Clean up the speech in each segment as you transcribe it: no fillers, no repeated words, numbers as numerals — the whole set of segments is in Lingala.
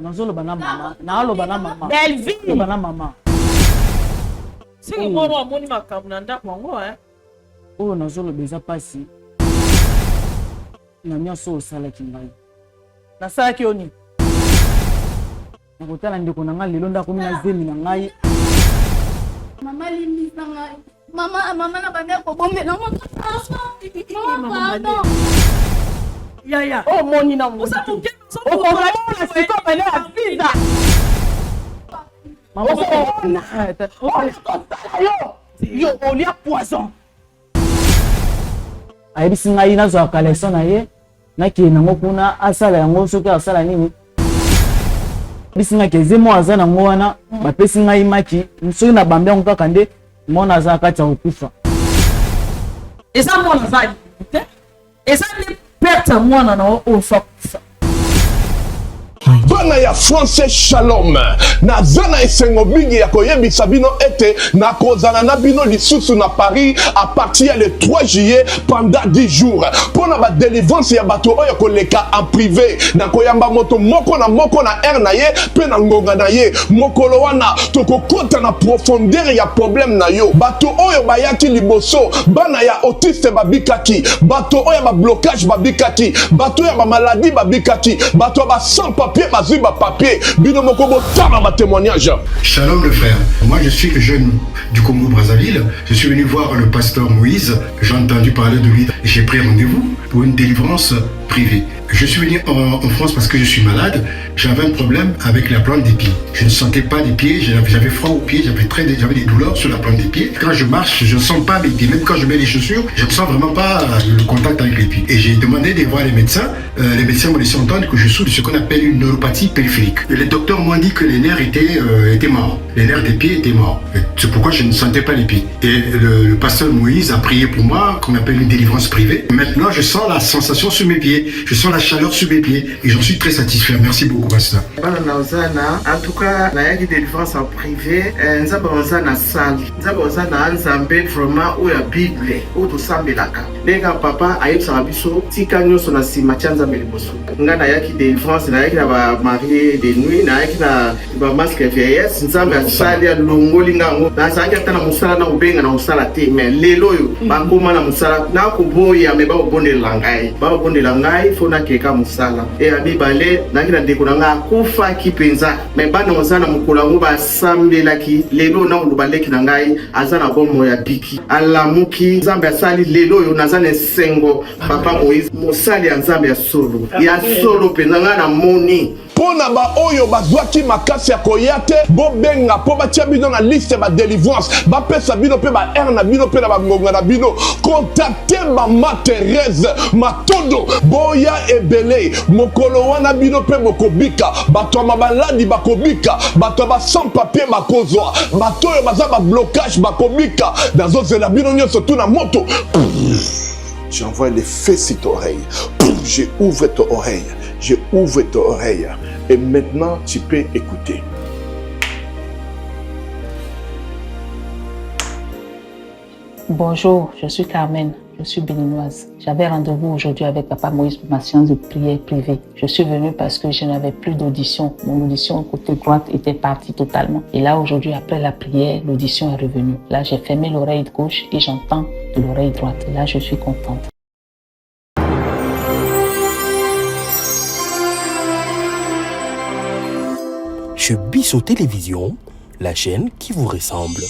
nazoloba na mama. Naaloba na mama. Delvin. Naaloba na mama. Siki mwana amoni makambo na ndako yango Oyo nazoloba eza pasi. Na nyonso osalaki ngai. Nasalaki yo nini? Nakotala ndeko na ngai lelo ndako mina zemi na ngai. Mama limisa ngai. Mama na bande ko bombe na mo. Mama. Yaya. Oh moni na mo. O ko na siko bale afiza. Mama yo olia poison. Ayebisi ngai nazwa collection na ye. Nakende nango kuna asala yango soki asala nini? Bisinga kezemo aza nango wana bapesi ngai maki soki na bambe yango kaka nde mona aza kati ya kokufa. Eza mwana zali te? Eza ni perte mwana na ofa kufa. Bana ya français shalom nazana esengo mingi ya koyebisa bino ete na kozana na bino lisusu na Paris à partir le 3 juillet pendant 10 jours pour na ba délivrance ya bato oyo koleka en privé na koyamba moto moko na air na ye pe na ngonga na ye mokolo wana tokokota na profondeur ya problème na yo bato oyo bayaki liboso bana ya autiste babikaki bato oyo ba blocage babikaki bato oyo ba maladie babikaki bato ba sans papier bazuba papier bino moko botama ba témoignage. Shalom le frère, moi je suis le jeune du Congo Brazzaville, je suis venu voir le pasteur Moïse, j'ai entendu parler de lui et j'ai pris rendez-vous pour une délivrance privée. Je suis venu en France parce que je suis malade. J'avais un problème avec la plante des pieds. Je ne sentais pas les pieds, j'avais froid aux pieds, j'avais des douleurs sur la plante des pieds. Quand je marche, je ne sens pas mes pieds. Même quand je mets les chaussures, je ne sens vraiment pas le contact avec les pieds. Et j'ai demandé de voir les médecins. Les médecins m'ont laissé entendre que je souffre de ce qu'on appelle une neuropathie périphérique. Et les docteurs m'ont dit que les nerfs étaient morts. Les nerfs des pieds étaient morts. C'est pourquoi je ne sentais pas les pieds. Et le pasteur Moïse a prié pour moi, qu'on appelle une délivrance privée. Maintenant, je sens la sensation sur mes pieds. Je sens la chaleur sur mes pieds et j'en suis très satisfait. Merci beaucoup, pasteur. En tout cas, la délivrance en privé, nous avons une salle. Nous avons un zambé vraiment où la Bible, où tout ça melaka. Les gars, papa, aïe, ça va biso, tika nyo sona si machanza meliboso. Nga na yaki délivrance, na yaki na ba marié de nuit, na yaki na ba masque vieillesse, nzambe a sali ya longoli ngango. Na sa yaki na musala na ubenga na musala te, mais lelo yo, ba koma na musala, na ko boya me ba bonde langai. Ba bonde langai, fona keka musala. E abibale, na yaki na ndeko na nga kufa kipenza. Me bana ozana mukula ngo ba sambelaki, lelo na ulubaleki na ngai, azana bomo ya biki. Alamuki, nzambe asali lelo yo na sengo papa Moïse mosali ya nzambe ya solo penza nga na moni pona ba oyo bazwaki makasi ya koyate bobenga po batia bino na liste ba délivrance ba pesa bino pe ba air na bino pe na ba ngonga na bino contacter mama Thérèse Matondo boya ebele mokolo wana bino pe mokobika bato ma baladi bakobika bato ba sans papier bakozwa bato oyo baza ba blocage bakobika dazo zela bino nyonso tu na moto. J'envoie les feux sur ton oreille. J'ai ouvert ton oreille. J'ai ouvert ton oreille. Et maintenant, tu peux écouter. Bonjour, je suis Carmen. Je suis béninoise. J'avais rendez-vous aujourd'hui avec Papa Moïse pour ma séance de prière privée. Je suis venue parce que je n'avais plus d'audition. Mon audition côté droite était partie totalement. Et là, aujourd'hui, après la prière, l'audition est revenue. Là, j'ai fermé l'oreille gauche et j'entends de l'oreille droite. Et là, je suis contente. Chez Bisso Télévision, la chaîne qui vous ressemble.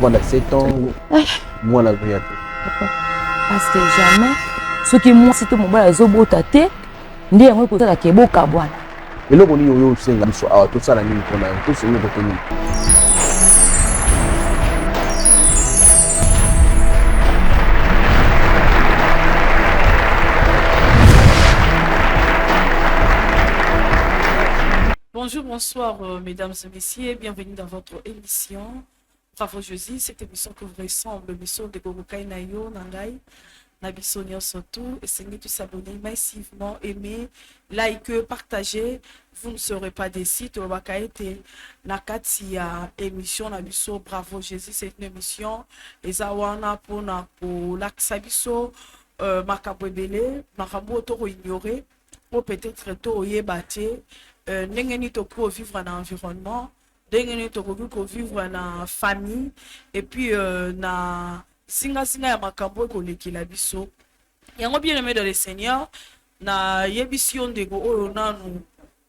Moi, on a 7 ans, moi, on a rien. Parce que jamais, ce qui moi, c'était mon bas, zobo tate, ndi yango ko tala keboka bwana. Eloko ni yo senga biso awa to sala nini pona to senga ko toni. Bonjour, bonsoir mesdames et messieurs, bienvenue dans votre émission. Bravo Jésus, cette émission que vous ressemble, l'émission de Gogokai Nayo, Nangai. Nabisonio surtout, essayez de s'abonner massivement, aimer, liker, partager. Vous ne serez pas déçus. Tobakaete nakati ya émission Nabiso Bravo Jésus, c'est une émission. Ezawana pour l'Aksabiso Makabwebele, Makambo Toro ignoré, pour peut-être to yebate, n'engeni toko vivre dans l'environnement, n'engeni toko vivre dans la famille, et puis na singa ya makambo kolekila biso yango bien aimé dans le Seigneur na yebision ndeko oyo nanu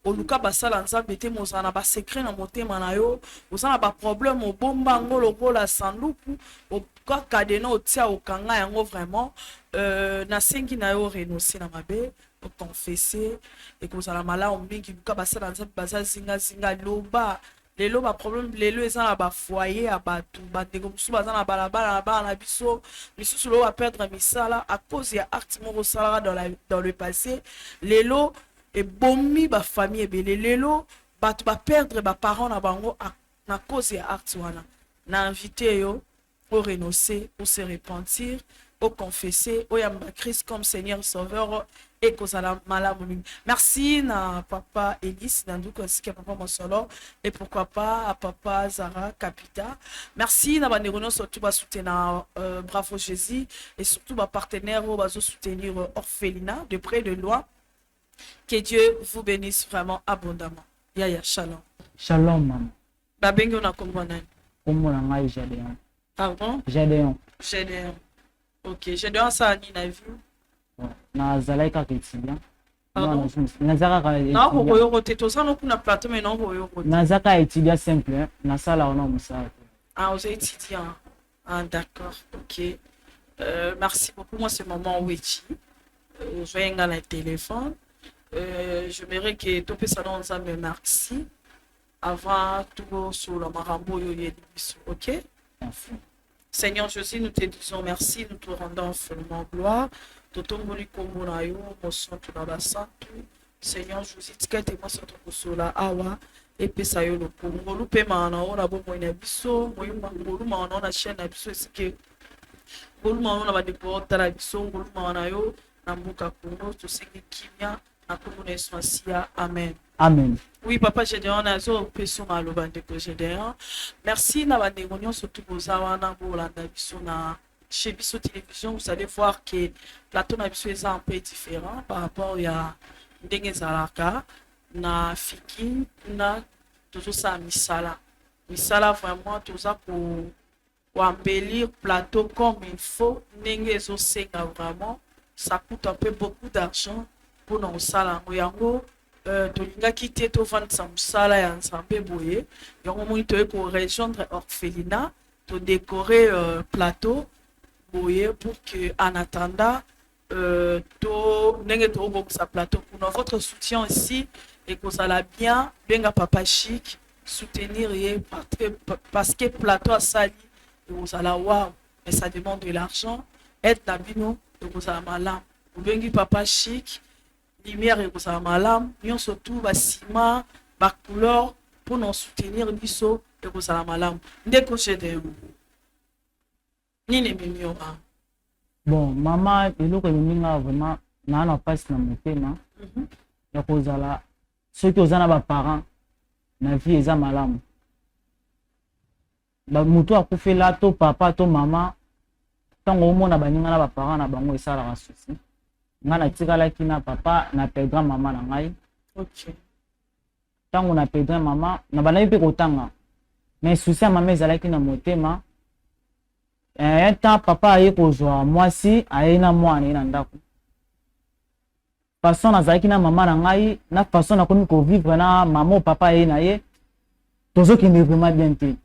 oluka basala nzambe te mozana ba secret na motema na yo osana ba problème obomba ngo lokola sanduku okaka deno otia okanga yango vraiment na sengi na yo renoncer na mabe o confesser et kozala malamu mingi luka basala nzambe baza zinga loba lelo ba problème lelo eza ba foyer à batu bandeko musu baza na balabala na biso misusu lo va perdre misala à cause ya acte moko sala dans le passé lelo et bomi ba famille ebele lelo batu ba perdre ba parents na bango na cause ya acte wana na invité yo au renoncer au se repentir au confesser au yamba Christ comme Seigneur Sauveur et kozala malamu. Merci na papa Elise Nanduko ainsi que papa Mosolo et pourquoi pas à papa Zara Capita. Merci na banderono surtout ba soutenir Bravo Jésus et surtout ba partenaire ba soutenir Orphelinat de près de loin. Que Dieu vous bénisse vraiment abondamment. Yaya shalom. Shalom maman. Ba bengo na kombona. Komona ngai Gédéon. Pardon? Gédéon. Gédéon. OK, Gédéon ça ni na vie. Na zalai kaka étudiant. Pardon? Nazaka Na hoyo roté to ça non kuna plateau mais non hoyo roté. Nazaka étudiant simple, na sala ona musala. Ah, vous êtes étudiant. Ah, d'accord. OK. Merci beaucoup. Moi, c'est maman Wechi. Je vais dans le téléphone. J'aimerais que tout le salon me merci. Avant tout sur le marambo OK? Merci. Seigneur Jésus, nous te disons merci, nous te rendons infiniment gloire. Totomboli komona yo, moson tu na santu. Seigneur Jésus, tikete mo soto kusola awa epesa yo lo pongo lupe mana ona bo moina biso, moyuma ngoluma ona na chaîne na biso esike. Ngoluma ona ba depota na biso, ngoluma ona yo na mbuka Kongo to sengi kimia na komona esmasia. Amen. Amen. Oui, papa Gédéon, nazo peso maloba ndeko Gédéon. Merci na bandeko nyonso tukozawa na bolanda biso na chez Biso Télévision. Vous allez voir que plateau na biso est un peu différent par rapport à ndenge zalaka na fiki na toujours ça misala. Misala vraiment tout ça pour embellir plateau comme il faut. Ndenge zo senga vraiment ça coûte un peu beaucoup d'argent pour nos sala yango. Tolinga quitter to vendre sa musala ya nsambe boye yango moni to ko rejoindre Orphelinat to décorer plateau boye pour que en attendant to nenge to box sa plateau pour votre soutien ici et que ça la bien benga papa chic soutenir parce que plateau a sali et vous allez voir mais ça demande de l'argent aide d'abino et vous allez malam bengi papa chic lumière et ça malam nous surtout basima ba couleur pour nous soutenir biso et ça malam ndeko Gédéon nini mimio ba bon maman eloko minga vraiment na passe na motema ya kozala ceux qui ozana ba parents na vie eza malam ba mutu akufela to papa to mama tango omona baninga na ba parents na bango esala ka souci nga na tikalaki na papa na perdre mama na ngai. OK. Tango na perdre mama na banayi pe kotanga mais souci ya mama ezalaki na motema un temps papa aye kozwa mwasi aye na mwana na ndako façon nazalaki na mama na ngai na façon nakomi kovivre na mama papa aye na ye tozokende vraiment bien te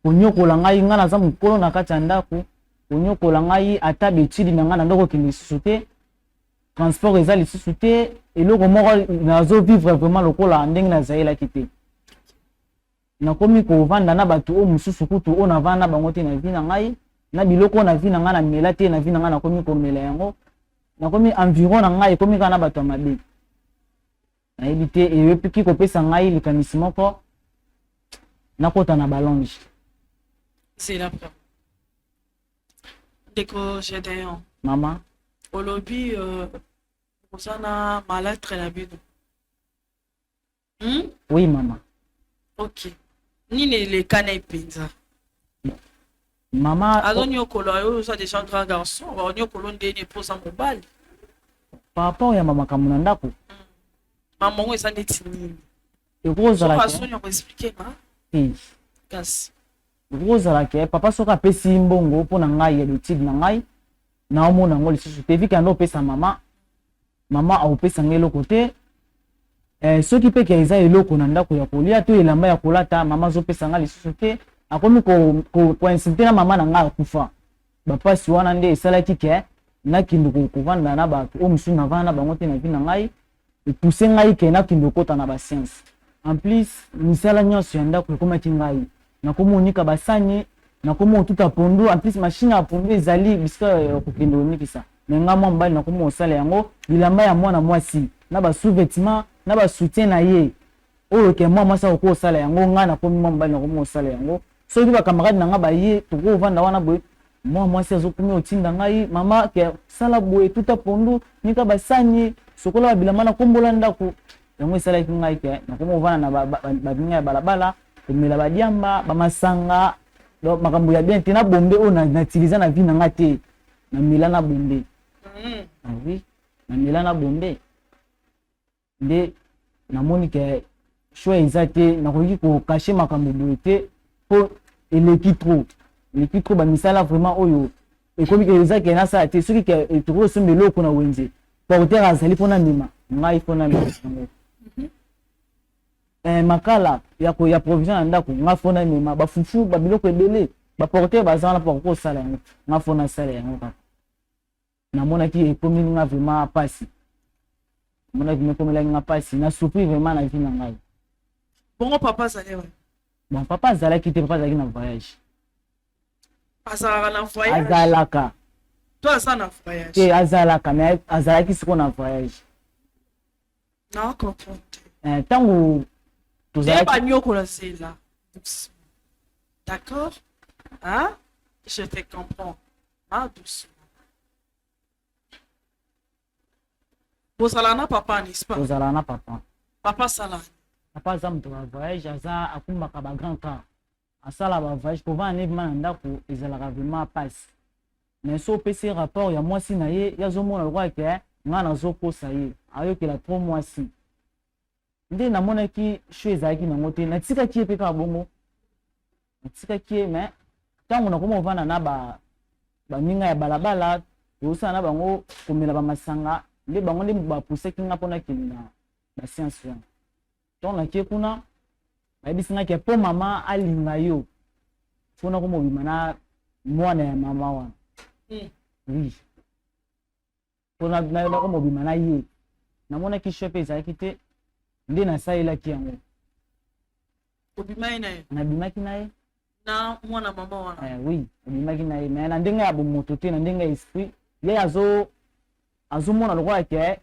konyokola ngai nga naza mokolo na kati ya ndako konyokola ngai ata betidi na ngai na ndako okende lisusu te transport eza lisusu te eloko moko nazo vivre vraiment lokola ndenge nazalelaki te nakomi kovanda na bato oyo mosusu kutu oyo navanda bango te na vi na ngai na biloko na vi na ngai namela te na vi na ngai nakomi komela yango nakomi environ na ngai ekomi kaka na bato ya mabe nayebi te eyepiki kopesa ngai likanisi moko nakota na balonge. C'est la preuve. Ndeko Gédéon. Maman. Au lobby, ça na malade très la bide. Oui, maman. Ok. Ni les canets pizza. Maman. Alors, nous avons des gens grands garçons. Nous avons des épouses en mobile. Par rapport à maman Kamunandako. Maman, est-ce que c'est une façon de expliquer. Oui. Merci. Rose papa soka pesi mbongo pona ngai ya l'étude na ngai na omona ngo lisusu te vika ndo pesa mama au pesa ngelo côté soki pe kaiza eloko na ndako ya kolia to elamba ya kolata mama zo pesa ngai lisusu te akomi ko insulter na mama na ngai akufa bapasi wana nde esalaki ke na kindu ko vanda na ba o musu na vana bango te na vina ngai pousser ngai ke na kindu kota na ba science en plus misala nyonso ya ndako ekomaki ngai nakomonika basani nakomo tuta pondu en plus machine à pondu ezali bisika kokendo nikisa menga mwa mbali nakomo osala yango bilamba ya mwana mwasi na ba sous-vêtements na ba soutien na ye oyo ke mwa mwasa ko osala yango nga nakomi mwa mbali nakomo osala yango soki ba camarade nanga ba ye toko vanda wana boye mwa mwasi azokomi otinda ngai mama ke sala boye tuta pondu nika basani sokola bilamba na kombola ndako yango esala kingai ke nakomo vana na ba binga ya balabala komela badiamba bamasanga makambo ya bien te na bombe oyo natiliza na vie na nga te na mela na bombe oui na mela na bombe nde namoni ke choix eza te nakoki kokashe makambo boye te mpo eleki trop bamisala vraiment oyo ekomi ke eza ke nasala te soki ke tokosomba eloko na wenze porter azali mpona mema ngai mpona mema makala ya provision na ndako nga fona mema bafufu babiloko ebele baporter baza wana mpo kosala yango nga fona sala yango kaka namonaki ekomi nga vraiment pasi namonaki ekomelaki nga pasi na surpris vraiment na vie na ngai bongo papa azali bon papa azalaki te papa azalaki na voyage azalaka na voyage azalaka to aza na voyage te azalaka mais azalaki siko na voyage na comprendre ntango d'accord, hein? Je te comprends. Ah, doucement. Vous allez na papa, n'est-ce pas? Vous allez na papa. Papa Salah. Papa Zam de voyage, Aza Akumba Kaba grand car. Asala ba voyage pour voir un événement ndako, ils allaient vraiment passe. Mais so PC rapport, ya moi si na ye, ya zo mona roi ke, nga na zo ko sa ye. Ayo ke la 3 mois si. Nde namonaki show ezalaki nango te natikaki epe kaka bongo natikaki me ntango nakoma ovanda na baninga ya balabala tosala na bango komela bamasanga nde bango nde bapusaki nga mpona kende na basianse wana ntango nakie kuna bayebisingaki mpo mama alinga yo mpona komobima na mwana ya mama wana oui mpona komobima na ye namonaki show epe ezalaki te nde nasalelaki yango obimaki na ye nabimaki na ye na mwana mama wana oui obimaki na ye mais na ndenge ya bomoto te na ndenge ya esprit ye azomona lokola ke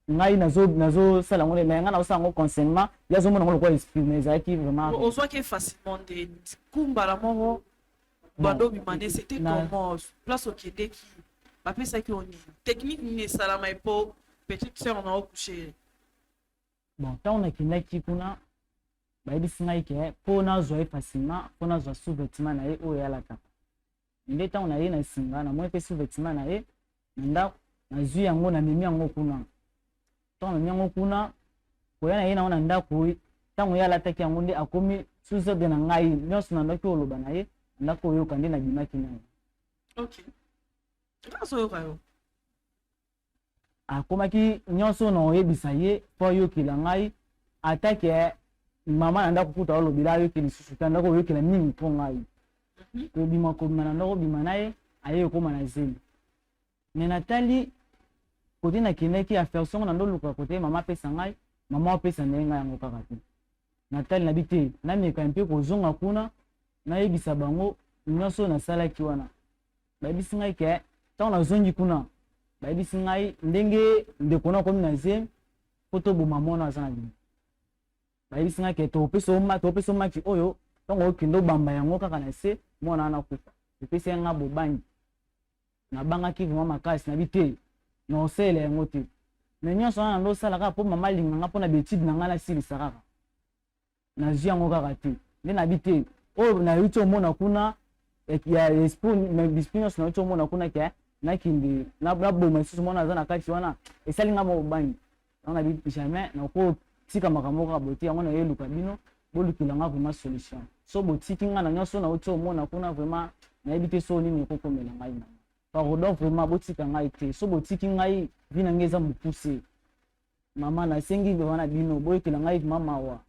ngai nazosala yango mais ngai nazosala yango concernement ye azomona yango lokola esprit mais ezalaki vraiment ozwaki facilement nde kumbala moko bando obima nde c'était comment place okendeki bapesaki yo nini technique nini esalama epo petite sœur na okouche bon ntango nakendaki kuna bayebisi ngai ke mpo nazwa ye facilement mpo nazwa sous-vêtement na ye oyo eyalataka nde ntango na ye na singa namoni mpe sous-vêtement na ye na ndako nazwi yango namemi yango kuna ntango namemi yango kuna koya na ye nango na ndako ntango ye alataki yango nde akomi sous-ordre na ngai nyonso nandaki oloba na ye ndako oyoka nde nabimaki na ye nazoyoka yo akomaki nyonso na oyebisa ye mpo ayokela ngai atake mama na ndako kuta olobela ayokeli lisusu te ndako oyokela mingi mpo ngai kobima na ndako obima na ye aye ekoma na zeli me natali kote nakendaki affection na ndoluka kote mama apesa ngai mama apesa na ye ngai yango kaka te natali nabi te nameka mpe kozonga kuna nayebisa bango nyonso nasalaki wana bayebisi ngai ke ntango nazongi kuna bayebisi ngai ndenge ndeko na komi na ze po toboma mwana aza na bino bayebisi ngai ke topesa omaki oyo ntango okende obamba yango kaka na se mwana wana kufa epesi nga bobangi na bangaki vraiment makasi na bite na osele yango te mais nyonso wana ndosala kaka mpo mama alinganga mpo na betide na ngai nasilisa kaka nazwi yango kaka te nde nabi te oyo nayuti omona kuna ya esprit nyonso nayuti omona kuna ke nakende naboma lisusu mwana aza na kati wana esalinga mobani yango nabi jamais nakotika makambo kaka bote yango nayeluka bino bolukilanga vraiment solution so botiki nga na nyonso nauti omona kuna vraiment nayebi te so nini ekokomela ngai na pardon vraiment botika ngai te so botiki ngai vi na ngai eza mokuse mama nasengi wana bino boyekela ngai vraiment mawa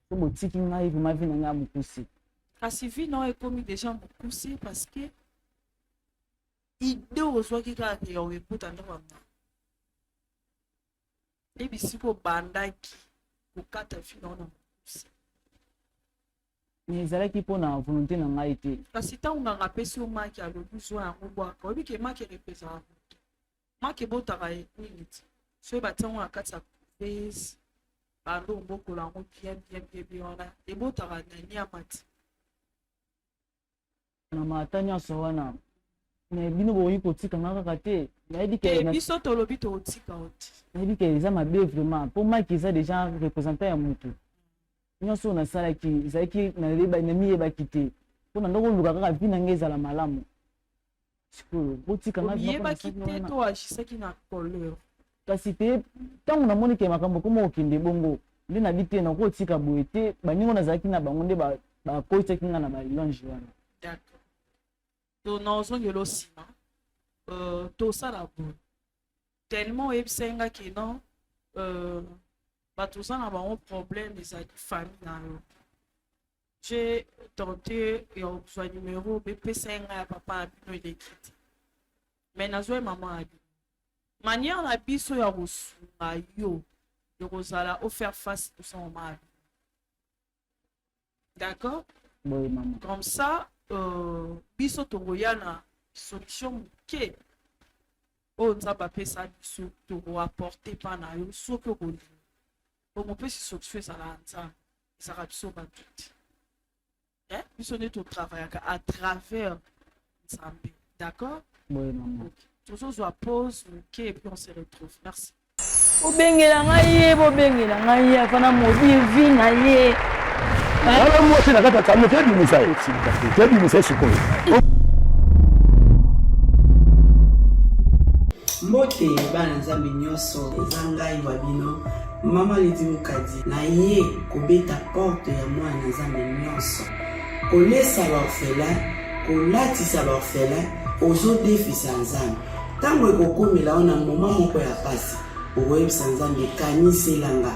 so botiki ngai vraiment vi na ngai ya mokuse kasi vi na ekomi déjà mokuse parce que ide ozwaki kaka ya oekota nde wanga ebisi kobandaki kokata vi na wana mokuse ezalaki mpo na volonté na ngai te kasi ntango nganga apesi yo maki alobi zwa yango bwaka oyebi ke maki erepesaka moto maki ebotaka nini ti so oyeba ntango na kati ya couvese bando ombokola yango bien wana ebotaka na nyama ti na mata nyonso wana me bino boyi kotika nga kaka te nayebi ke biso tolobi tokotika o ti nayebi ke eza mabe vraiment mpo maki eza déjà représentant ya motu nyonso nasalaki ezalaki namiyebaki te mpona ndoko oluka kaka vi na ngai ezala malamu sikoyo botika ngayebaki te to agisaki na colère kasi te ntango namoni ke makambo koma okende bongo nde nabi te nakotika boye te baningo nazalaki na bango nde bakotisaki nga na balonge wana d'accord to nazongela nsima tosala boye tellement oyebisaki nga ke non bato oza na bango problème ezali famille na yo j'ai tenté ya kozwa numero bepesa ngai ya papa na bino eleki te mais nazwa mama na bino manière na biso ya kosunga yo ekozala ofaire face tosa mama na bino d'accord boye mama comme ça biso tokoya na solution moke oyo nzambe apesa biso tokoapporte mpa na yo soki okolinga omopesi solution ezala nzambe ezalaka biso bato te biso nde totravaillaka à travers nzambe d'accord boye mama tozozwa pause moke et puis on se retrouve merci bobengela ngai ye bobengela ngai ye afana modi vi na ye wala mwasi na kati ya kamo tebimisa sikoyo mbote bana nzambe nyonso eza ngai wa bino mama ledi mokadi na ye kobeta porte ya mwana nzambe nyonso kolesa baorphelin kolatisa baorphelin ozodefisa nzambe ntango ekokomela ona moma moko ya pasi okoyebisa nzambe ekaniselanga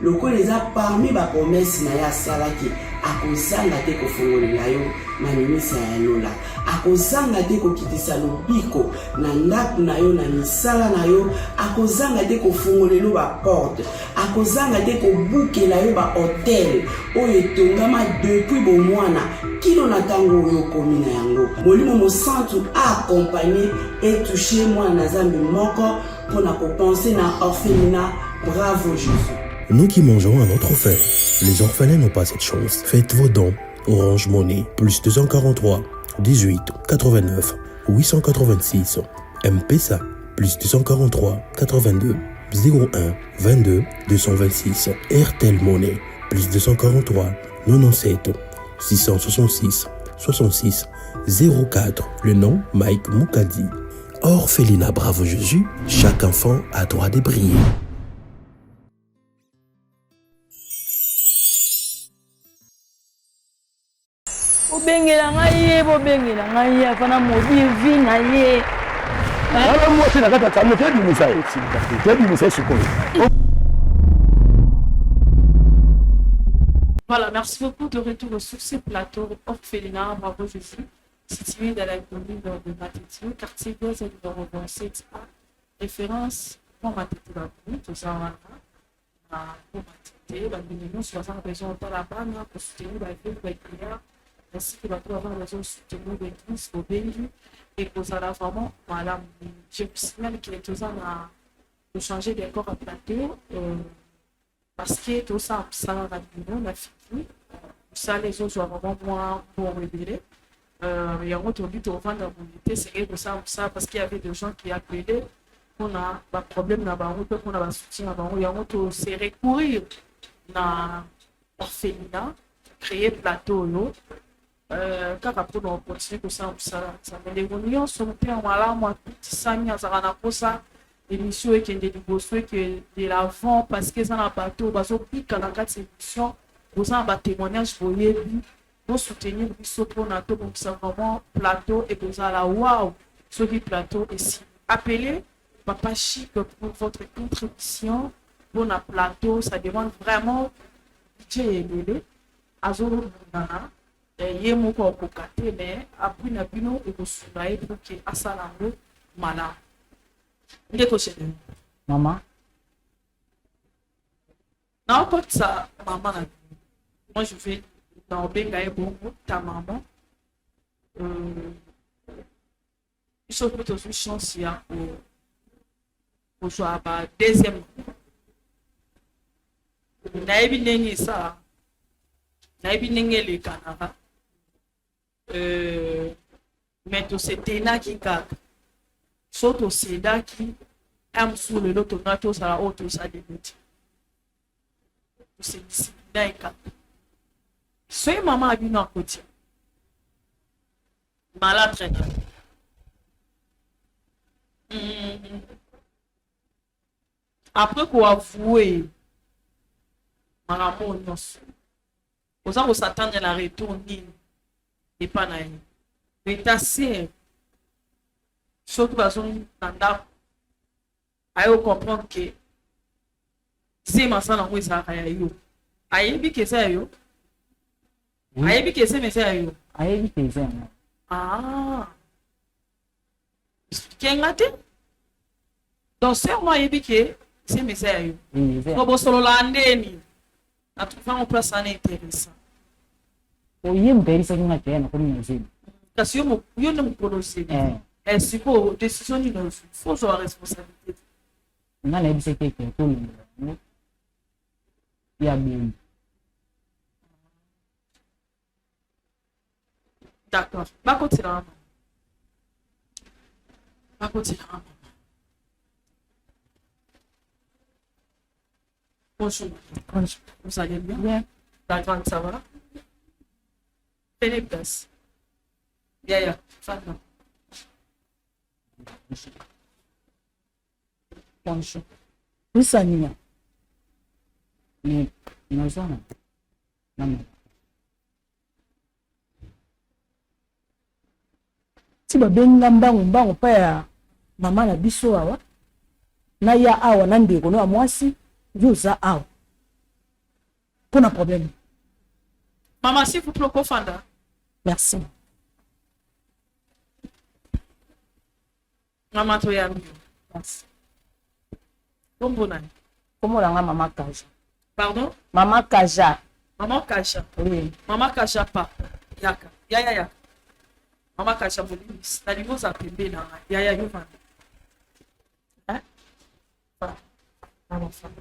lokola eza parmi bapromese na ye asalaki akozanga te kofongolela yo manimisa ya lola akozanga te kokitisa lobiko na ndako na yo na misala na yo akozanga te kofongolela baporte akozanga te kobukela yo bahotel oyo etongama depuis bomwana kino na ntango oyo okomi na yango molimo mosantu aakompagne etouche mwana na nzambe moko mpona kopense na orphelinat bravo Jésus. Nous qui mangeons à notre faim, les orphelins n'ont pas cette chance. Faites vos dons. Orange Money, plus 243 18 89 886. M-Pesa, plus 243 82 01 22 226. RTL Money, plus 243 97 666 66 04. Le nom Mike Moukadi. Orphelinat Bravo Jésus, chaque enfant a droit de briller. bobengela ngai ye bobengela ngai ye afana modi vi na ye wala mwasi na kati ya kamo tebimisa sikoyo. Voilà, merci beaucoup de retour sur ce plateau Orphelinat Bravo Jésus, situé dans la commune de Matete, quartier Gauze et numéro 27A. Référence pour Matete la commune, tout ça, pour Matete, la commune, soit en raison de la banne, pour soutenir la ville, la prière, ainsi que la avoir raison de soutenir l'église au Béni, et pour ça, vraiment, voilà, je vous signale qu'il est toujours de changer des corps à plateau. Parce que tout ça, ça va rapidement, la figure. Ça, les autres sont vraiment moins pour révéler. Il y a un autre but au vendre la c'est que ça parce qu'il y avait des gens qui appelaient qu'on a un problème dans la route, qu'on a un soutien dans la route. Il y a un autre c'est recourir dans l'orphelinat, créer plateau. Car après on continue que ça les réunions sont voilà moi petit sami azana kosa émission et qui est que de l'avant parce que ça n'a pas tout baso pique dans quatre émissions vous en bas témoignage voyez pour soutenir biso pour nato pour ça vraiment plateau et vous à la waouh ce qui plateau ici appelez Papa Chic pour votre contribution pour na plateau ça demande vraiment budget élevé azoro nana ye moko okokate mais après na bino ekosula ye pour que asala ngo mala ndeko chene Maman. non pas ça maman na moi je vais dans benga et bon ta maman il faut plutôt une chance ya pour jouer ba deuxième na ebi nengi ça na ebi nengi le Canada mais tout c'était là qui gagne surtout c'est là qui aime sous le lot nato ça auto ça débute c'est ici d'accord c'est maman a vu dans côté malade très bien après quoi avouer maman non vous allez s'attendre à la retour et pas naïf. Mais ta sœur, surtout parce qu'on a comprendre que c'est ma sœur en ça yo. Ayebi que c'est yo. Ayebi que c'est mais c'est yo. Ayebi que c'est. Ah. Kengate? Donc c'est moi ayebi que c'est mais c'est yo. Comme solo landeni. Na tu fais un place intéressant. Oye mperisa kinga tena kuni nzima. Kasi yo no mukolosi. Siko décision ni no faut avoir responsabilité. Nga na ebise keke to lo. Ya bien. D'accord. Bakoti la. Bonjour. Vous allez bien? Bien. La grande, ça va? Prenez place. Yaya, Fadna. Bonjour. Usania. Ni nazana. Nama. Ti babenga mbangu pa ya mama na biso awa. Na ya awa na ndeko no amwasi. Yoza awa. Pour un problème. Maman, s'il vous plaît, Kofanda. Merci. Maman, tu es merci. Comment la maman Kaja? Pardon? Maman Kaja. Maman Kaja. Oui. Maman Kaja pas. Yaka. Yaya. Maman Kaja, vous dites, la niveau ça peut bien. Yaya, you van. Hein? Maman, femme.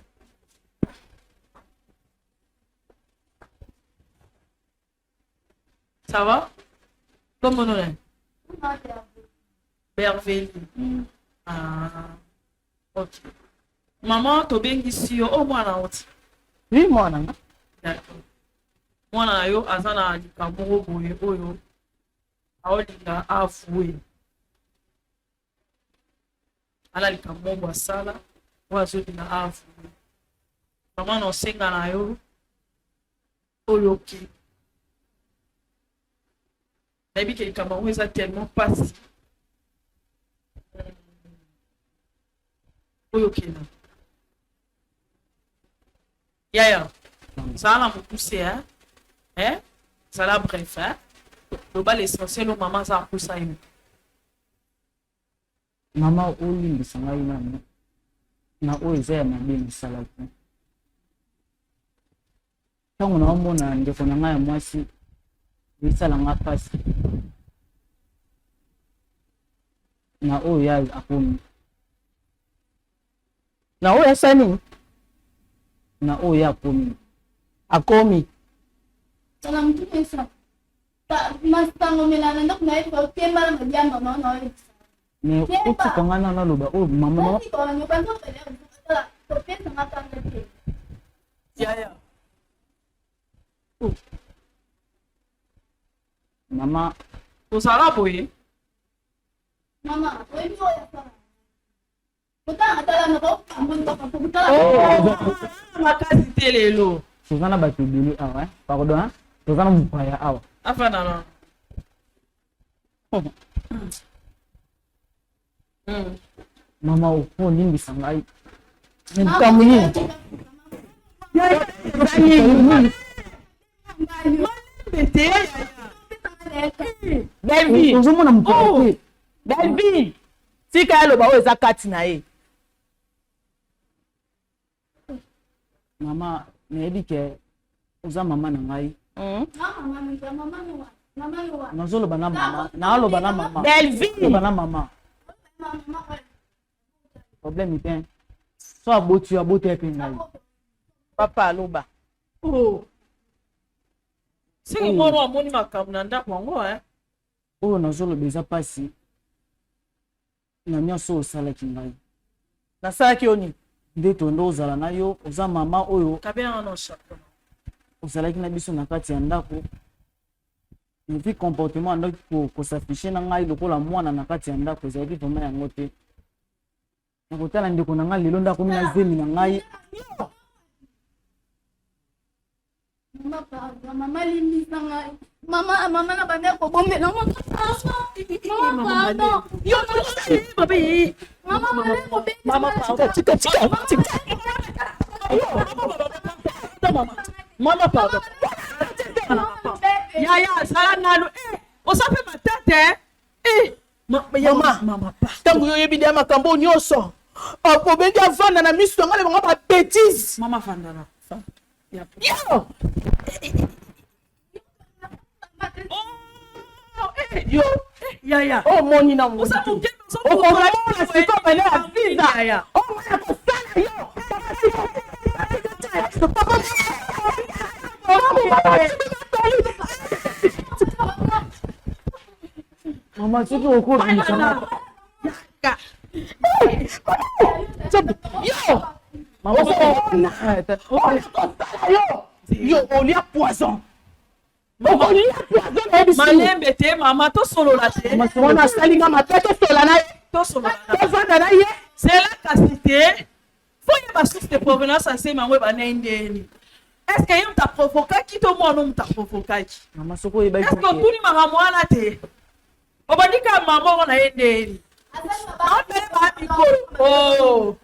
Ça va? Comment on est? Merveilleux. Ah, ok. Maman, tu bien ici, oh, moi, là, oui, moi, là. D'accord. Moi, là, yo, azana, di kamoro, boye, oyo. Aolinga, avoué. Ala, di kamoro, sala. Oazo, di na avoué. Maman, non, senga, na yo. Oyo, ki. Maybe que les Camerounais sont tellement passés. Ok, là. Yaya, ça va me pousser, hein? Hein? Ça va bref, hein? Le bal essentiel, maman, ça a poussé. Maman, oli, ça va y na oise na bien salade. Tant on a un bon an, je fais un mois si. Bisala nga pasi na oya akomi na oya sani na oya akomi salam tu pesa Masango melana ndako na yetu kwa kemba na jamba maana wale. Ne utika ngana na loba oh mama. Kwa nyoka ndo pele kutala kopesa matanga te. Yaya. Mama. Osala boye. Mama, wewe ndio yafanya. Kutana tala na kwa mbona kwa kutala. Oh, makazi telelo. Suzana batubili awa pardon hein. Suzana mupaya awa. Afana na. Mama uko nini sangai? Nikamunyi. David, uzomona mupaya. David. Sika yalo ba weza kati na ye. Mama, neyebi ke uza mama na ngai. Nazoloba na mama. Naaloba na mama. Delvin. Na mama. Problème est so aboti epe ngai. Papa aloba. Oh. Siki moro amoni makambo na ndako wango Oyo nazoloba eza pasi. Na nyonso osalaki ngai. Nasalaki oni. Nde tondo ozala na yo, oza mama oyo. Kabena no chapeau. Ozalaki na biso na kati ya ndako. Epi comportement andaki kosafishe na ngai lokola mwana na kati ya ndako ezalaki vraiment yango te. Nakotala ndeko na ngai lelo ndako mina zemi na ngai. Mama limbisa ngai. Mama na bana ko bombe na mama. Mama pardon. Yo baby. Mama pardon. Tika. Mama pardon. Yaya sala nalo osape matete mama tangu yo yebi dia makambo nyonso obengi avanda na miso ngale bango ba bêtise mama fanda na yo yaya oh moni na mo osape okomona siko bale aviza yaya oh mwana kosala yo Mama siki okuri ni sana. Yo. Mama yo olia poison. Olia poison. Malembe te mama to solo la te. Mona salinga mapeto sola na to solo na. Vanda na ye. C'est la castité. Faut y avoir source de provenance à ces mamans ba ndeni. Est-ce que yom t'a provoqué qui to mo non t'a provoqué? Mama soko e ba. Est-ce que tout ni mama mwana te? Obandika mama ona ndeni. Oh.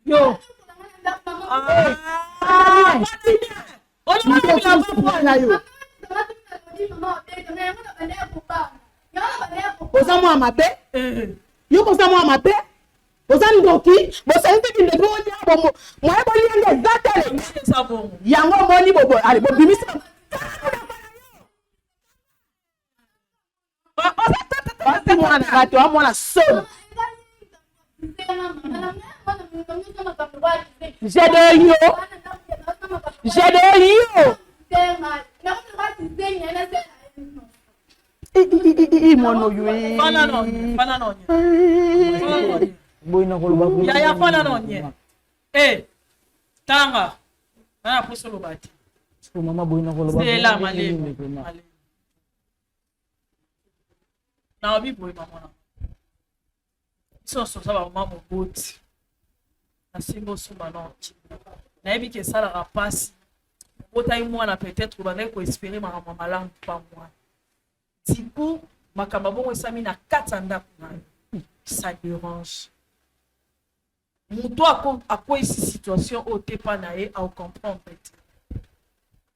Yo. Oza mwa mabe? Yo koza mwa mabe? Oza ndoki? Bosa nte ki ndebo oni abo mo ebo lienge zatele. Yango moni bobo. Allez, bobo bimisa. Oza mwana gato, wa mwana solo. J'ai de yo. Mono yue. Fana no. Boina koloba. Ya fana no nye. Tanga. Ana poso lobati. Siko mama boina koloba. C'est là malé. Na obi boy mama. So saba mama boti. Na singo suma no. Na ebi ke sala rapasi. Bota mwana peut-être ba ko espérer mama malangu pa moi. Tiku makamba bongo esami na katanda kuna. Ça dérange. Muto a quoi ici situation au tepa na e au comprendre peut-être.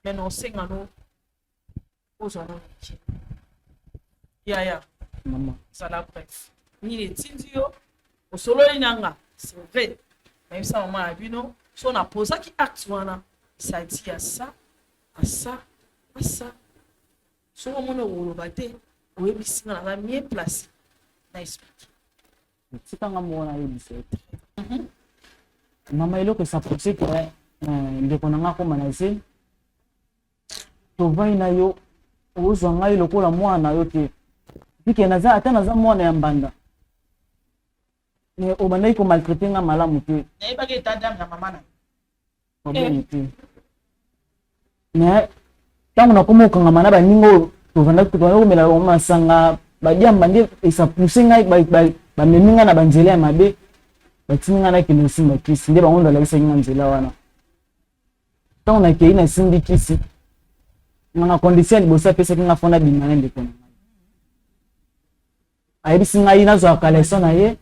Mais non c'est ngano ozana ki. Ya Maman. Ça la bref. Ni les tindio au solo inanga. C'est vrai. Même ça maman a vu non. Si on a posé qui acte wana, ça dit à ça, à ça, à ça. Si on a un bate, on est ici dans la mieux place. Na explique. Tikanga mona yebise. Mama eloko s'approcher que ndeko na nga koma na se tovai na yo ozwa ngai lokola mwana yo te pike naza ata naza mwana ya mbanda mais obandaki komaltraite nga malamu te nayebaki etandame na mama na problème te mais ntango nakoma okangama na baninga oyo tovandaki komela masanga badiamba nde esapuse ngai bamemi nga na banzela ya mabe batini nga nakende osimba kisi nde bango ndalakisaki nga nzela wana ntango nakei nasimbi kisi na condition ya liboso apesaki nga fona bima na ndeko na ngai ayebisi ngai nazwaka leson na ye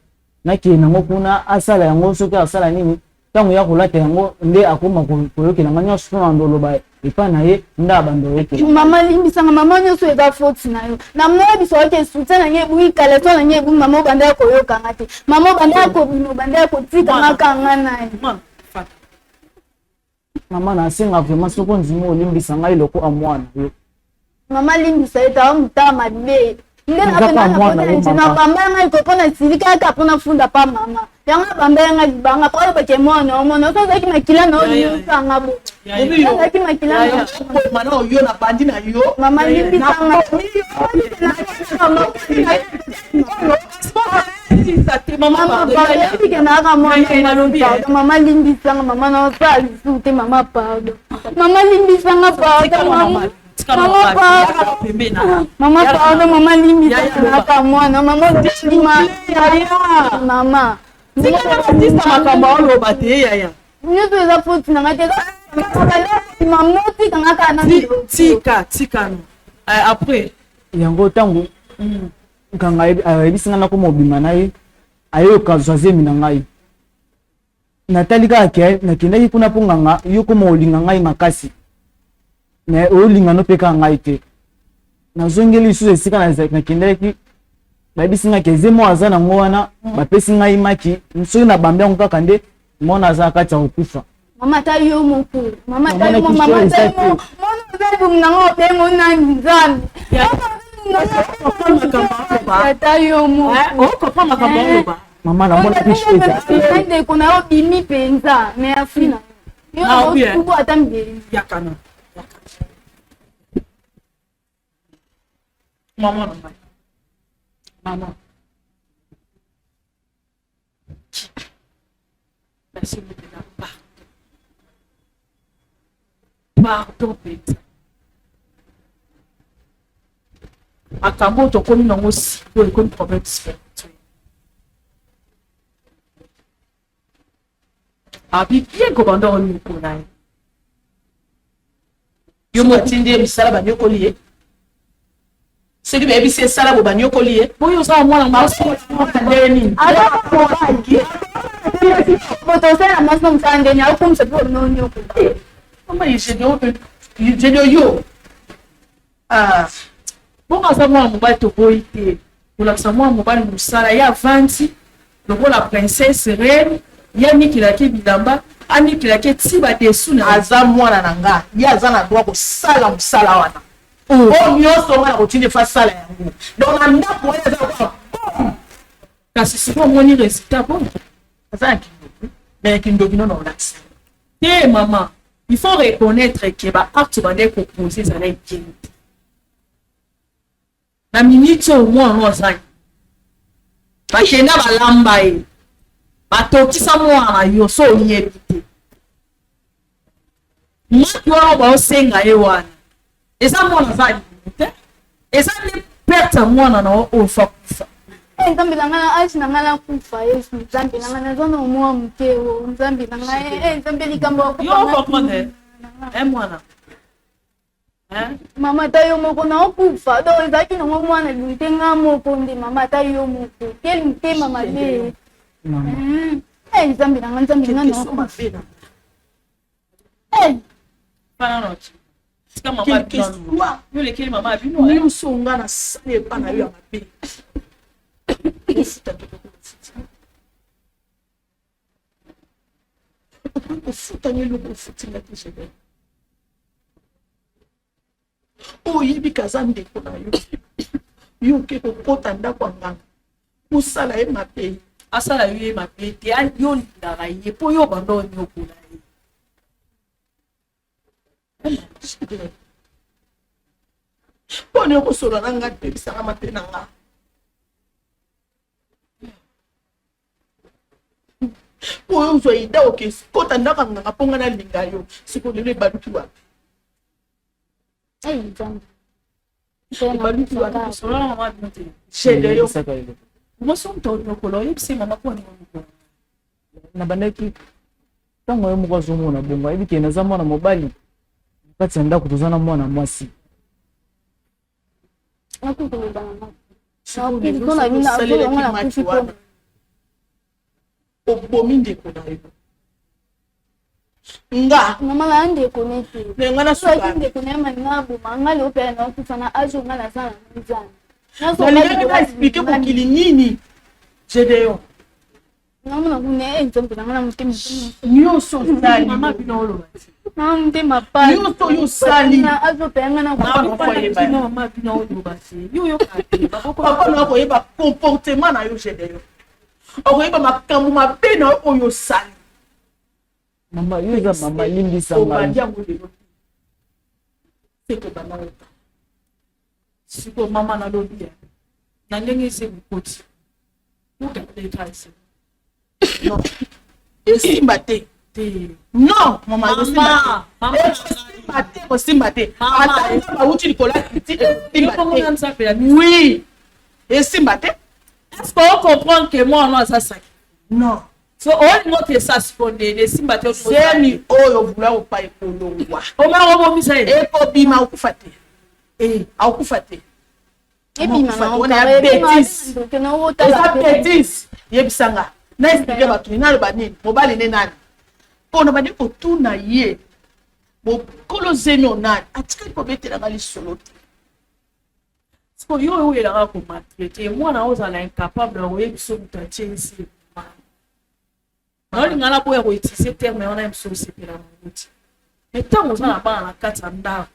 nakei nango kuna asala yango soki asala nini ntango ya kolata yango nde akoma koyokela nga nyonso mpona ndoloba epa na ye nde abanda oyokela mama limbisanga mama nyonso eza foti na yo na moyebiso oke soutien na nge ebui kaleson na nge ebui mama obanda ya koyokanga te mama obanda ya kobima obanda ya kotikanga kanga na ye mama nasenga vraiment soko ndimi olimbisa ngai loko amwana yo mama limbisa ye tawa motala mabe nde na bamba ngai kopona silika kaka mpona funda pa mama yango bamba ngai libanga po obeke mwana omona osozaki makila na olimbisanga bo ozaki makila na oyo na bandi na yo mama limbisanga mama limbisanga mama naosala lisu te mama pardon mama limbisanga pardon mama pardon mama limbisanga mwana mama mama makambo oloba te yaya nyonso eza foti na ngai te mama otikanga kaka na tikano après yango ntango nkanga ayebisi nga nakoma obima na ye ayoka zwazemi na ngai natali kaka ke nakendaki kuna mpo nganga yo koma olinga ngai makasi me olingano mpe kaka ngai te nazongeli lisusu esika nakendaki bayebisi nga ke eze mo aza nango wana bapesi ngai maki soki na bambi yango kaka nde mona aza kati ya kokufa mama ta yo moko mama ta yo mama ta yo mona oza nango obengo na nzambe mama namona ndeko na yo bimi mpenza merci na yo ata mbeli yakana mama mama merci beaucoup pardon pete makambo tokomi nango sikoyo ekomi problème spirituel abi bien kobanda oloko na ye yo motindi ye misala banyokoli ye soki bayebisi esala bo banyokoli ye boyo ozala mwana masoandeni moto osala mwasi na mosala ndeni aokomisa mpe ononyoko mama yegenio yo bongo aza mwana mobali toboyi te kolakisa mwana mobali mosala ye avandi lokola princesse reine ye amikilaki bilamba amikilaki ti badesu na aza mwana na nga ye aza na droit kosala mosala wana oyo nyonso nga na kotindi efa sala yango donc na ndako wana eza kasi siko omoni résultat po aza na kindoki me kindoki nono olakisa te mama il faut reconnaître que baacte bande kopose ezala ekeni te na minute oyo mwana ozangi bakenda balamba ye batokisa mwana yo so oyebi te maki wana baosenga ye wana eza mwana aza limu te eza nde perte ya mwana na ofa kufa nzambe na ngai na age na ngai nakufa yesu nzambe na ngai naza na omwa moke o nzambe na ngai nzambe likambo comprendre mwana mama ta yo moko naokufa donc ezalaki nango mwana lute nga moko nde mama ta yo moko keli motema mabe nzambe na ngai nzambe na ngai nyonso nga na sala epa na yo ya mabe ofutani eloko ofutinga te jebe oyebi kaza ndeko na yo yo oke kokota ndako ya nganga osala ye mabe asala yo mabe te yo lingaka ye po yo bando nyokola ye pone okosolo na nga tebisanga mape na nga oyo ozwa ida oke kota ndaka nganga mpo nga nalinga yo siko lelo ebaluki wapi ebaluki wapi shede yo na bandaki ntango yo moko azomona bongo ayebi ke naza mwana mobali kati ya ndako toza na mwana mwasi obomi ndeko na yo nga mama na ndeko nete nenga na suka ndeko na manga boma ngale opera na kufa na ajo ngala sana nzana nalingi na expliquer mokili nini Gedeon namona kune exemple ngala mutemi nyonso sali mama bino oloba na mutema pa nyonso yo sali na ajo penga na mama bino oloba yo kate papa na koyeba comportement na yo Gedeon okoyeba makambo mabe na oyo sali mama yo eza mama limbisanga siko mama nalobi na ndenge ese bukoti esimba te non mama esimba te kosimba te ata bauti likolo esimba te oui esimba te est-ce qu'on comprend que moi on a ça sac non so on not ça sponde esimba te seni oyo vula opa ekolongwa omara bomisa ekobima okufa te akufa te eza bêtise yebisanga na explike bato naloba nini mobali ne nani mpona bandi kotuna ye mokolo zemi o nani atikali kobetelanga lisolo te siko yo oyelaka komatrete mwana ozala incapable oyebiso moto atie esi naolingana boya koutilize terme wana yebiso osepela mongoti me ntango oza na bana na kati ya ndako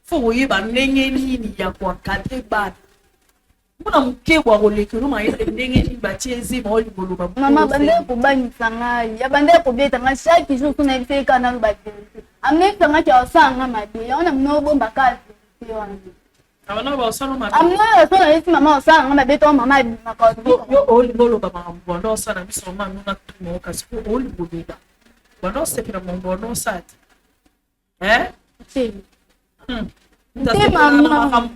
fo koyeba ndenge nini ya koakadre bana mpona mokebwa kolekelo mayele ndenge nini batie ezima oligoloba mama bande kobanisa ngai ya bande kobeta ngai chaque jour kuna yebisa eka naloba te amnekisa ngai kia osanga mabe yaona mna obomba kasi wana amna osala esi mama osala ngai mabe to mama abimaka yo oligoloba makambo banda osala biso mama nuna tumo kasi po oligoloba banda osepela mambo banda osala te te mama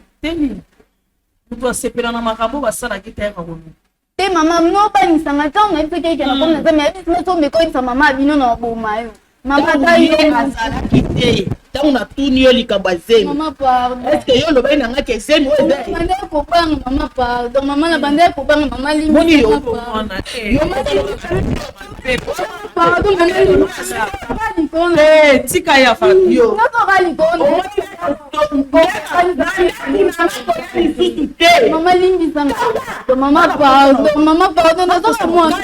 mutu asepela na makambo basalaki te kakonu te mama mno obanisanga ntango nayebisa keke na komi na zami ayebisi so mekoyebisa mama abino na oboma yo mama azalaki te ntango natuni yo likambo azemi mama pardon eske yo olobai na ngaki ezemi bande kobanga mama pardon mama na bande kobanga mama limoni yo tika ya yo mama limbisanga mama pardon nazoka mwana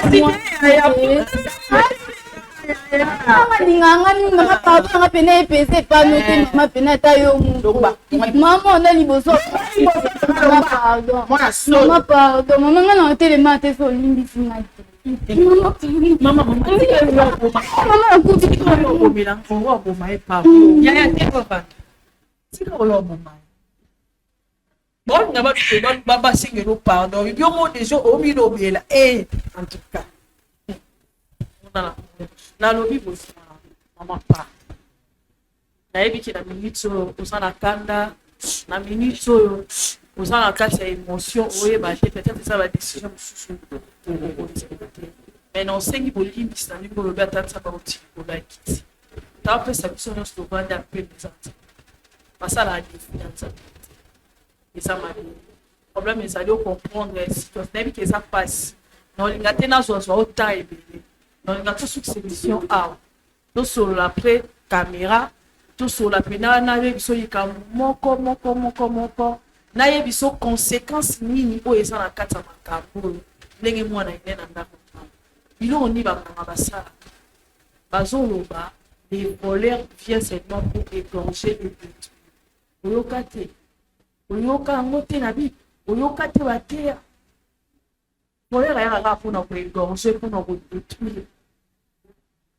linganga nini mama pardon nanga pene epese epano te mama pene ata yo mundu mama ona liboso mama pardon mama nga na otelema te so olimbisi ngai te bolinga basengelo pardon biomo deja omilobela en tout cas nalobi bosi mama pa nayebiki na minute oyo oza na kanda na minute oyo oza na kati ya émotion oyeba te peut-être eza badécision mosusu mais na osengi bolimbisa ndenge olobi ata nzambe oti likolo ya kiti taopesa biso nyonso tovandi apres eza nzambe basala ya defi ya nzambe eza mabe problème ezali ocomprendre situation nayebiki eza mpasi na olinga te nazwazwa ota ebele nalinga tosuki sélection awa tosolola après caméra tosolola mpe nayebi biso likambo moko nayebi biso conséquence nini oyo eza na kati ya makambo oyo ndenge mwana ene na ndako biloko nini bamama basala bazoloba les voleurs viennent seulement pour égorger et détruire oyoka te oyoka yango te na bible oyoka te bateya Colère est pour nous égorger, pour nous détruire.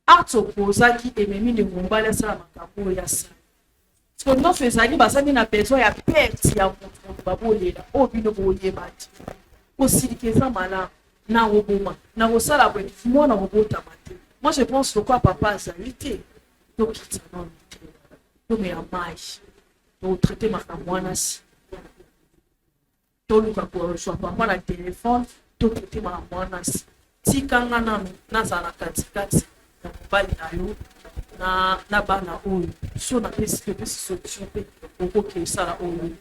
Art opposaki et même de Mombala ça la makambo ya ça. Ce que nous faisons, basani na besoin ya perte ya mutu babolela obino boye bati. Osilikeza mala na oboma na osala bwe mwana bobota mate. Moi je pense que quoi papa azalité. Donc c'est non. Donc mais amai. Donc traiter ma mwana si. Donc luka ko so papa na téléphone, donc traiter ma mwana si. Tikanga na zana katikati. Bali na yo na bana oyo so na pesi solution pe okoki sala oyo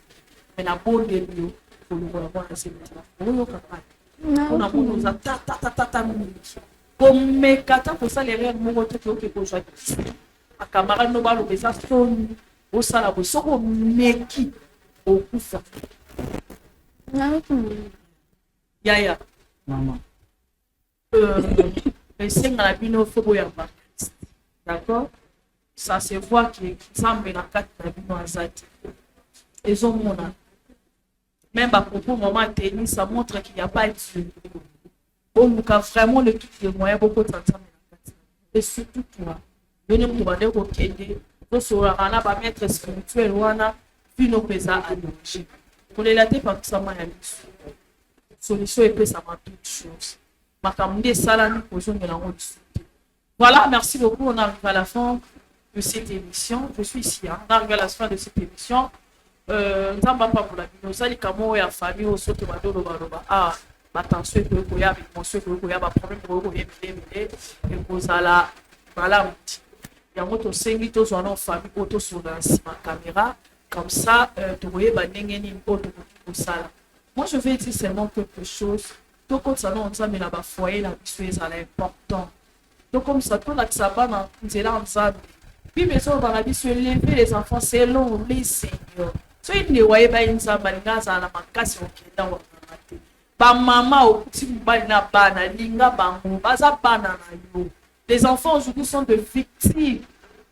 mais na bonde yo pour la semeta oyo kaka on a bon za ta mingi comme kata pour ça les rêves mo to ko joie a camarade no balo beza son o sala bo soko meki okufa ya maman c'est la bino fobo ya ba. D'accord? Ça se voit que Zambe na carte na bino azati. Ils ont mon même à propos moment tennis, ça montre qu'il n'y a pas de Dieu. On nous a vraiment le tout les moyens beaucoup de temps. Et surtout toi. Venez me demander au Kenya. Nous serons là ba maître spirituel wana puis nos pesa à manger. Pour les latter par ça m'a solution et ça m'a toutes choses. Voilà, merci beaucoup. On arrive à la fin de cette émission. Je suis ici. On arrive à la fin de cette émission. Nous n'avons pas pour la vie. Nous allons comme la famille au saut de ah, attention, il y a des problèmes pour et vous allez voilà. Il y a notre série tous en famille auto sur la caméra comme ça. Tu voyez moi je vais dire seulement quelque chose. Donc, comme ça, on a un foyer, la vie est important. Donc, comme ça, tout ça va dans le puis, mais ça, on va lever les enfants selon les seigneurs. So, il ne voyait pas une sabalina, ça n'a pas cassé au Kenya. Pas maman, au petit balina, bana, linga, bango, baza, banana, yo. Les enfants aujourd'hui sont de victimes.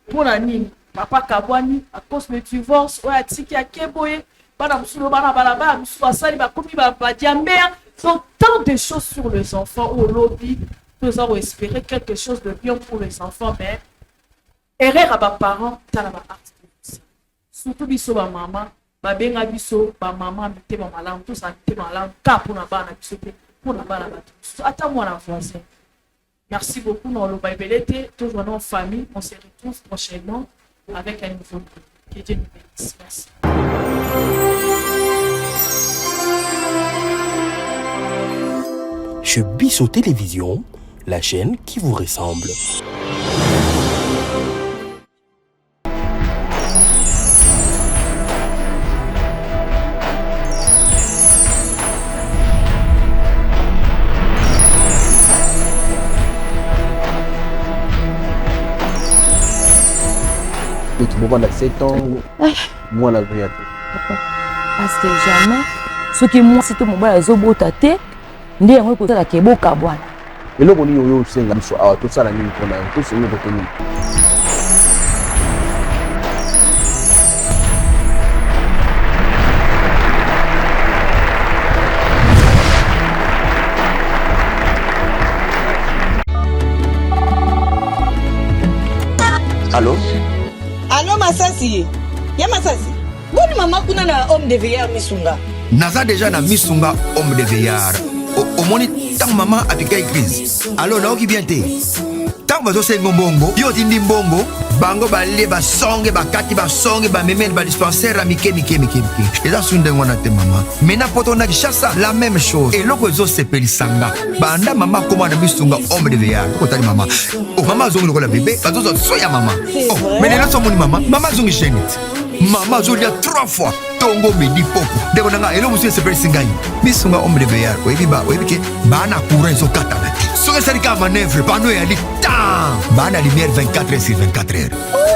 Pour la nime, papa Kabwani, à cause du divorce, ouais, tiki à Keboye, bana, msoulo, bana, balaba, msoulo, asali, bakoumi, badiambert. Donc, tant de choses sur les enfants au lobby, nous avons espéré quelque chose de bien pour les enfants, mais erreur à mes parents, t'as la art. Surtout biso ba maman, ba benga biso ba maman mité ba malam, tout ça mité malam, ka pour na bana biso pour na bana ba. Attends moi la voisin. Merci beaucoup dans le Bible, toujours en famille, on se retrouve prochainement avec un nouveau. Que Dieu nous bénisse. Merci. Chez Bissot Télévision, la chaîne qui vous ressemble. Moi, à 7 ans, moi, la vie. Parce que jamais, ce qui moi, c'est que mon père est au bout de ta tête. Ndi yango ko tala ke boka bwana eloko ni oyo senga biso awa to sala nini pona to senga ko nini Allô? Allô Masasi? Ya Masasi? Boni mama kuna na homme de veillard Misunga. Naza déjà na Misunga homme de veillard. Au moni tant maman a piqué crise. Alors là qui bien té. Tant bazo sengo mbongo, yo tindi mbongo, bango balé ba songe ba kati ba songe ba memel ba dispensaire mike. Et là sunde ngona te maman. Mena poto na kishasa la même chose. Et loko zo sepeli sanga. Banda mama koma na Misunga homme de veillard. Ko tali maman. Oh maman zongi ko la bébé, bazo zo soya maman. Oh, mais là so moni maman, maman zongi chenite. Maman zo dia 3 fois. Tongo midi poko. Deko nanga elo musu sepeli singai. Misunga homme de veillard. Oyebi ke bana courant zo katana. So que ça manœuvre pas nous ali temps. Bana lumière 24h/24h.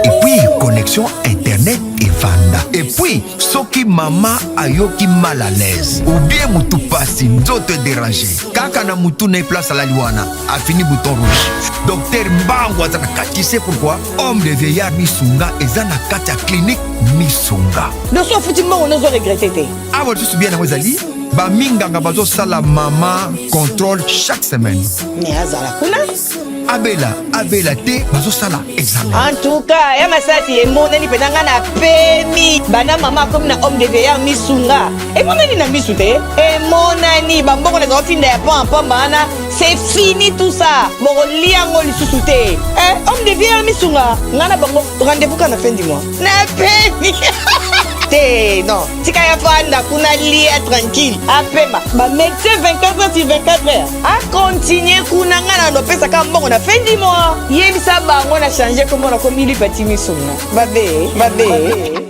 Et puis connexion internet et vanda. Et puis soki mama ayoki mal à l'aise ou bien mutu pasi nzoto déranger. Kaka na mutu na place à la liwana a fini bouton rouge. Docteur Mbango azana kati, c'est pourquoi homme de veillard Misunga ezana kati clinique Misunga. Ne soit foutu on a regretté. Ah, vous bien à Mozali. baminganga bazosala mama contrôle chaque semaine. Mais azala kuna abela te bazosala examen. en tout cas ya masasi emonani penanga na pemi bana mama comme na homme de veilleur misunga emonani na misu te emonani bambongo na zofinda ya pamba ana c'est fini tout ça bokoliango lisusu te homme de veilleur misunga ngana bango rendez-vous kana fin du mois na pemi non tika ya fanda kuna lia tranquille apema ba médecin 24 heures sur 24 heures a continuer kuna ngana no pesa ka mbongo na fin du mois yebisa bango na changer comment na komili patimi sona babe